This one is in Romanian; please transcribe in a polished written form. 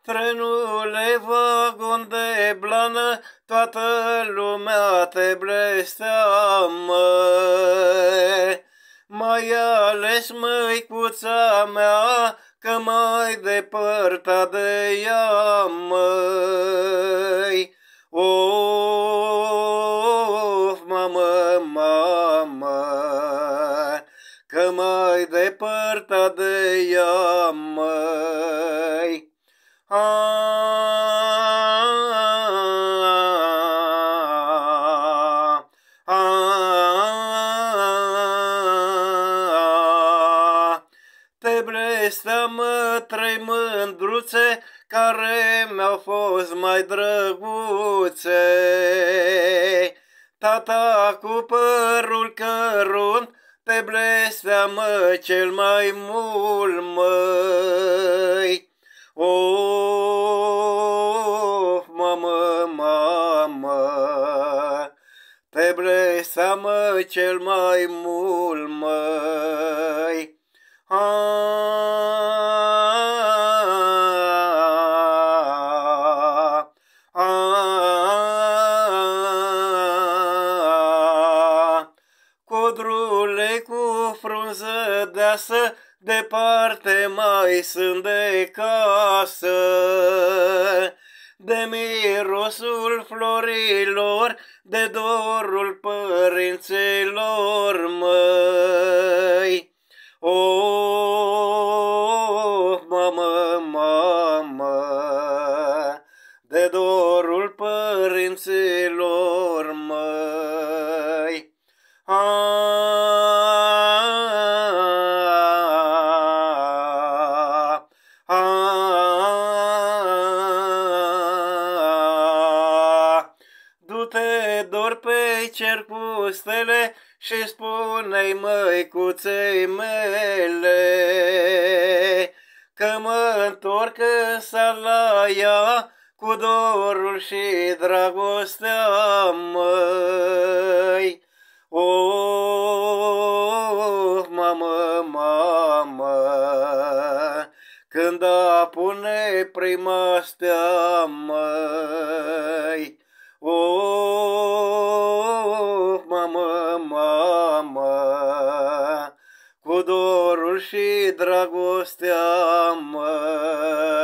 Trenule, vagon de blană, toată lumea te blesteamă. Mai ales măicuța mea, că mai depărta de ea, măi. Of, mamă, mamă, că mai depărta de ea, măi. Te blesteamă trei mândruțe care mi-au fost mai drăguțe. Tata cu părul cărunt te blesteamă cel mai mult, măi. Of, mamă, mamă, te blesteamă cel mai mult, măi. Codrule cu frunză deasă, departe mai sunt de casă, de mirosul florilor, de dorul părinților, măi. Oh, mamă, mamă, de dorul părinților, măi. Du-te, dor pe cer cu stele și spune-i măicuței mele că mă întorc în sala ea cu dorul și dragostea, măi. Oh, mamă, mamă, când apune prima stea, măi. Oh, mamă, mamă, cu dorul și dragostea, măi.